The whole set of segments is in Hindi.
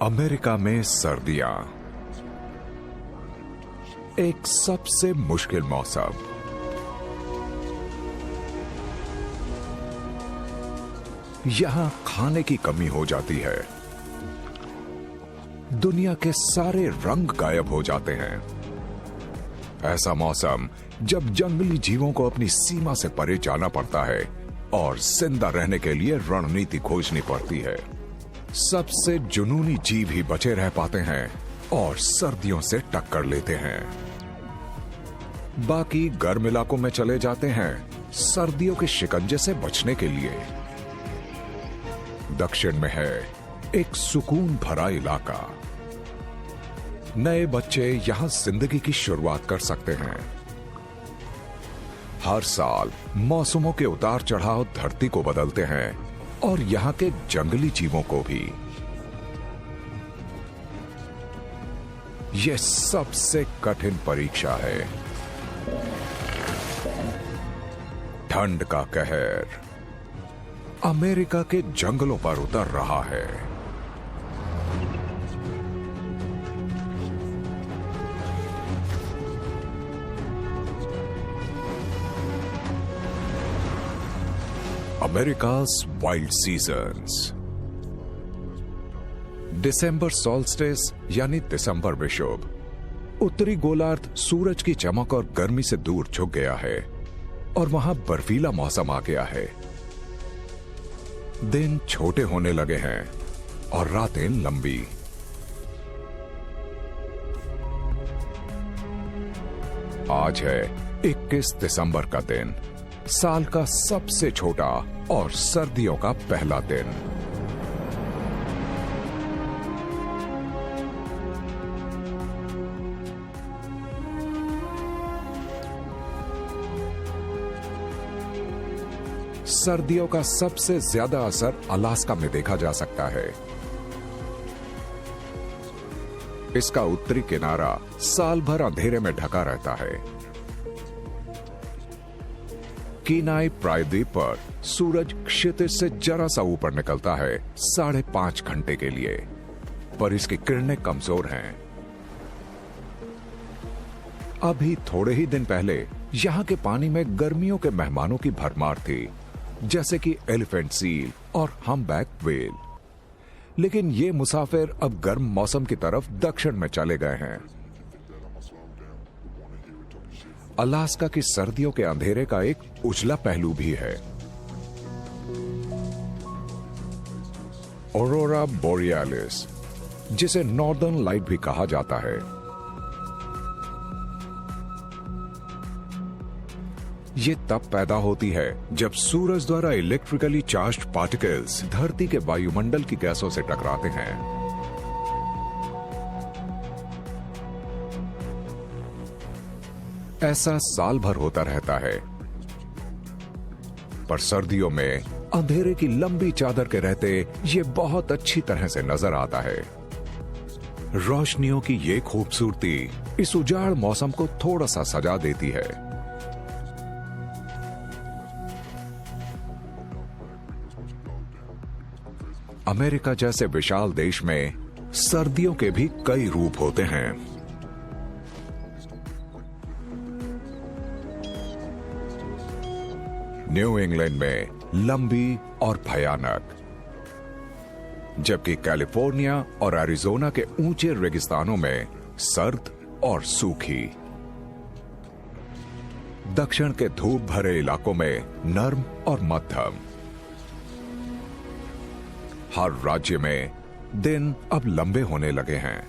अमेरिका में सर्दियां एक सबसे मुश्किल मौसम। यहां खाने की कमी हो जाती है, दुनिया के सारे रंग गायब हो जाते हैं। ऐसा मौसम जब जंगली जीवों को अपनी सीमा से परे जाना पड़ता है और जिंदा रहने के लिए रणनीति खोजनी पड़ती है। सबसे जुनूनी जीव ही बचे रह पाते हैं और सर्दियों से टक्कर लेते हैं। बाकी गर्म इलाकों में चले जाते हैं सर्दियों के शिकंजे से बचने के लिए। दक्षिण में है एक सुकून भरा इलाका। नए बच्चे यहां जिंदगी की शुरुआत कर सकते हैं। हर साल मौसमों के उतार चढ़ाव धरती को बदलते हैं और यहां के जंगली जीवों को भी। यह सबसे कठिन परीक्षा है, ठंड का कहर अमेरिका के जंगलों पर उतर रहा है। अमेरिका's वाइल्ड सीजन्स। दिसंबर सॉल्स्टिस यानी दिसंबर विषुव। उत्तरी गोलार्ध सूरज की चमक और गर्मी से दूर झुक गया है और वहां बर्फीला मौसम आ गया है। दिन छोटे होने लगे हैं और रातें लंबी। आज है 21 दिसंबर का दिन, साल का सबसे छोटा और सर्दियों का पहला दिन। सर्दियों का सबसे ज्यादा असर अलास्का में देखा जा सकता है। इसका उत्तरी किनारा साल भर अंधेरे में ढका रहता है। कीनाई प्रायद्वीप पर सूरज क्षितिज से जरा सा ऊपर निकलता है 5.5 घंटे के लिए, पर इसकी किरणें कमजोर हैं। अभी थोड़े ही दिन पहले यहां के पानी में गर्मियों के मेहमानों की भरमार थी, जैसे कि एलिफेंट सील और हम्पबैक व्हेल। लेकिन ये मुसाफिर अब गर्म मौसम की तरफ दक्षिण में चले गए हैं। अलास्का की सर्दियों के अंधेरे का एक उजला पहलू भी है। ऑरोरा बोरियालिस, जिसे नॉर्दर्न लाइट भी कहा जाता है। ये तब पैदा होती है जब सूरज द्वारा इलेक्ट्रिकली चार्ज्ड पार्टिकल्स धरती के वायुमंडल की गैसों से टकराते हैं। ऐसा साल भर होता रहता है, पर सर्दियों में अंधेरे की लंबी चादर के रहते ये बहुत अच्छी तरह से नजर आता है। रोशनियों की ये खूबसूरती इस उजाड़ मौसम को थोड़ा सा सजा देती है। अमेरिका जैसे विशाल देश में सर्दियों के भी कई रूप होते हैं। न्यू इंग्लैंड में लंबी और भयानक, जबकि कैलिफोर्निया और एरिजोना के ऊंचे रेगिस्तानों में सर्द और सूखी। दक्षिण के धूप भरे इलाकों में नर्म और मध्यम। हर राज्य में दिन अब लंबे होने लगे हैं,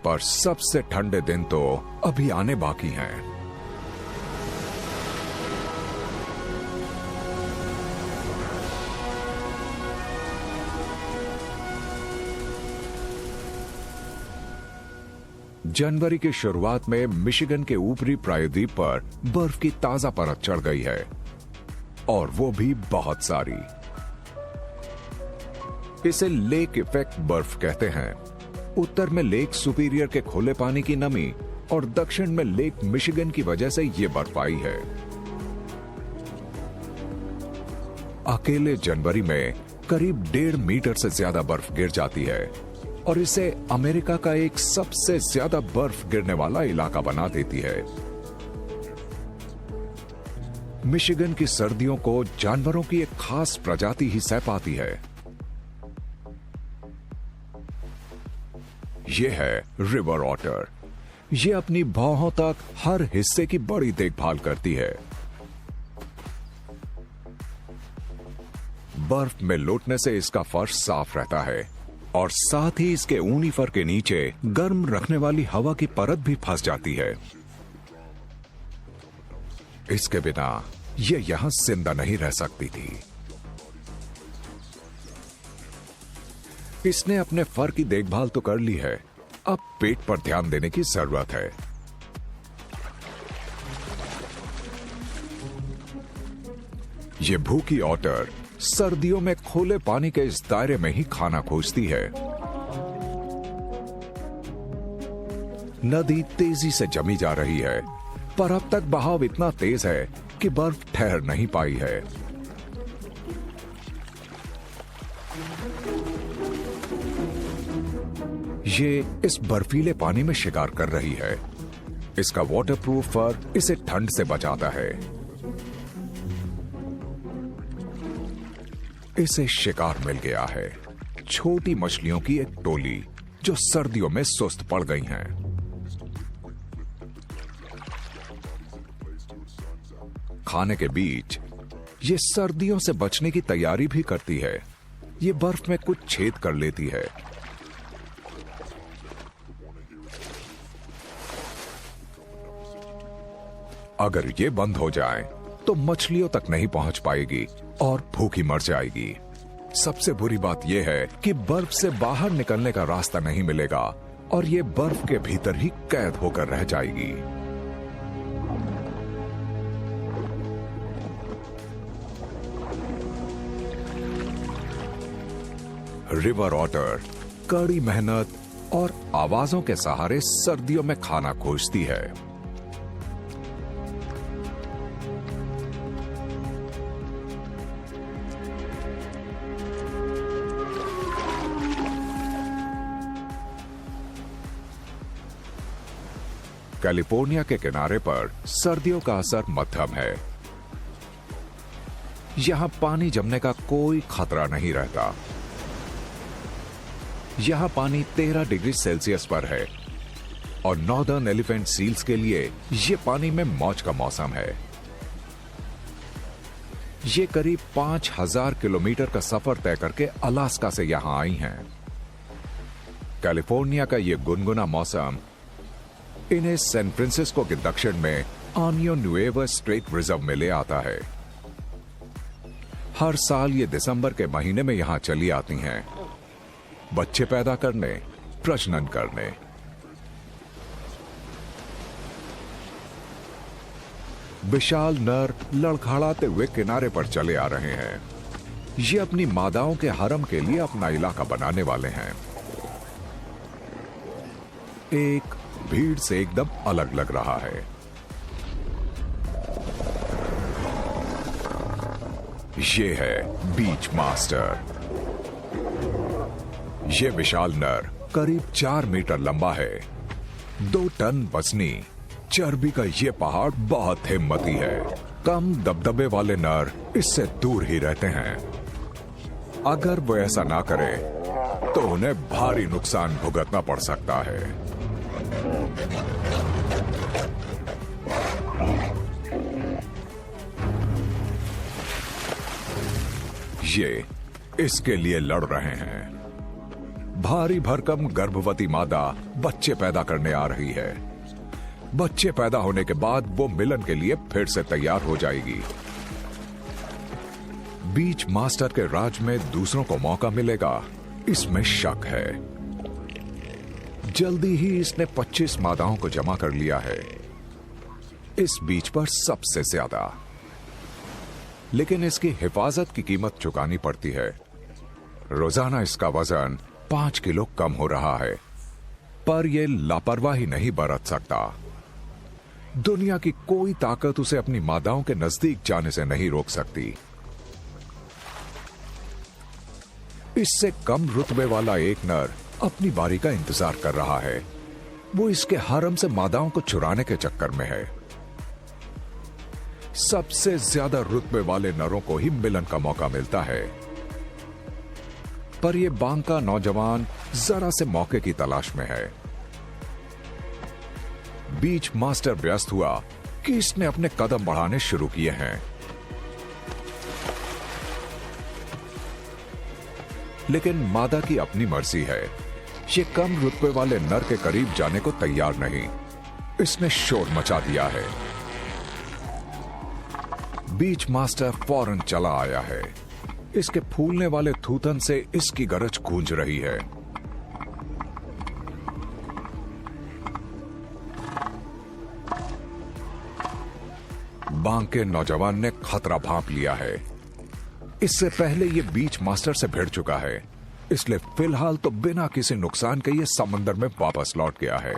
पर सबसे ठंडे दिन तो अभी आने बाकी हैं। जनवरी की शुरुआत में मिशिगन के ऊपरी प्रायद्वीप पर बर्फ की ताजा परत चढ़ गई है, और वो भी बहुत सारी। इसे लेक इफेक्ट बर्फ कहते हैं। उत्तर में लेक सुपीरियर के खुले पानी की नमी और दक्षिण में लेक मिशिगन की वजह से ये बर्फ आई है। अकेले जनवरी में करीब 1.5 मीटर से ज्यादा बर्फ गिर जाती है और इसे अमेरिका का एक सबसे ज्यादा बर्फ गिरने वाला इलाका बना देती है। मिशिगन की सर्दियों को जानवरों की एक खास प्रजाति ही सह पाती है। यह है रिवर ऑटर। यह अपनी भौहों तक हर हिस्से की बड़ी देखभाल करती है। बर्फ में लौटने से इसका फर्श साफ रहता है और साथ ही इसके ऊनी फर के नीचे गर्म रखने वाली हवा की परत भी फंस जाती है। इसके बिना यह यहां जिंदा नहीं रह सकती थी। इसने अपने फर की देखभाल तो कर ली है, अब पेट पर ध्यान देने की जरूरत है। यह भूखी ऑटर सर्दियों में खुले पानी के इस दायरे में ही खाना खोजती है। नदी तेजी से जमी जा रही है, पर अब तक बहाव इतना तेज है कि बर्फ ठहर नहीं पाई है। ये इस बर्फीले पानी में शिकार कर रही है। इसका वाटरप्रूफ फर इसे ठंड से बचाता है। इसे शिकार मिल गया है, छोटी मछलियों की एक टोली जो सर्दियों में सुस्त पड़ गई हैं। खाने के बीच ये सर्दियों से बचने की तैयारी भी करती है। ये बर्फ में कुछ छेद कर लेती है। अगर ये बंद हो जाए तो मछलियों तक नहीं पहुंच पाएगी और भूखी मर जाएगी। सबसे बुरी बात यह है कि बर्फ से बाहर निकलने का रास्ता नहीं मिलेगा और ये बर्फ के भीतर ही कैद होकर रह जाएगी। रिवर ऑटर कड़ी मेहनत और आवाजों के सहारे सर्दियों में खाना खोजती है। कैलिफोर्निया के किनारे पर सर्दियों का असर मध्यम है। यहां पानी जमने का कोई खतरा नहीं रहता। यहां पानी 13 डिग्री सेल्सियस पर है और नॉर्दर्न एलिफेंट सील्स के लिए यह पानी में मौज का मौसम है। ये करीब 5000 किलोमीटर का सफर तय करके अलास्का से यहां आई हैं। कैलिफोर्निया का यह गुनगुना मौसम इन्हें सैन फ्रांसिस्को के दक्षिण में आनियो न्यूएवा स्ट्रेट रिजर्व में ले आता है। हर साल ये दिसंबर के महीने में यहां चली आती हैं, बच्चे पैदा करने, प्रजनन करने। विशाल नर लड़खड़ाते हुए किनारे पर चले आ रहे हैं। ये अपनी मादाओं के हरम के लिए अपना इलाका बनाने वाले हैं। एक भीड़ से एकदम अलग लग रहा है। ये है बीच मास्टर। ये विशाल नर करीब 4 मीटर लंबा है। 2 टन वजनी चर्बी का ये पहाड़ बहुत हिम्मती है। कम दबदबे वाले नर इससे दूर ही रहते हैं। अगर वो ऐसा ना करे तो उन्हें भारी नुकसान भुगतना पड़ सकता है। ये इसके लिए लड़ रहे हैं। भारी भरकम गर्भवती मादा बच्चे पैदा करने आ रही है। बच्चे पैदा होने के बाद वो मिलन के लिए फिर से तैयार हो जाएगी। बीच मास्टर के राज में दूसरों को मौका मिलेगा, इसमें शक है। जल्दी ही इसने 25 मादाओं को जमा कर लिया है, इस बीच पर सबसे ज्यादा। लेकिन इसकी हिफाजत की कीमत चुकानी पड़ती है। रोजाना इसका वजन 5 किलो कम हो रहा है, पर यह लापरवाही नहीं बरत सकता। दुनिया की कोई ताकत उसे अपनी मादाओं के नजदीक जाने से नहीं रोक सकती। इससे कम रुतबे वाला एक नर अपनी बारी का इंतजार कर रहा है। वो इसके हारम से मादाओं को चुराने के चक्कर में है। सबसे ज्यादा रुतबे वाले नरों को ही मिलन का मौका मिलता है, पर यह बांका नौजवान जरा से मौके की तलाश में है। बीच मास्टर व्यस्त हुआ कि इसने अपने कदम बढ़ाने शुरू किए हैं, लेकिन मादा की अपनी मर्जी है। ये कम रुतबे वाले नर के करीब जाने को तैयार नहीं। इसने शोर मचा दिया है। बीच मास्टर फौरन चला आया है। इसके फूलने वाले थूथन से इसकी गरज गूंज रही है। बांके नौजवान ने खतरा भांप लिया है। इससे पहले ये बीच मास्टर से भिड़ चुका है, इसलिए फिलहाल तो बिना किसी नुकसान के ये समंदर में वापस लौट गया है।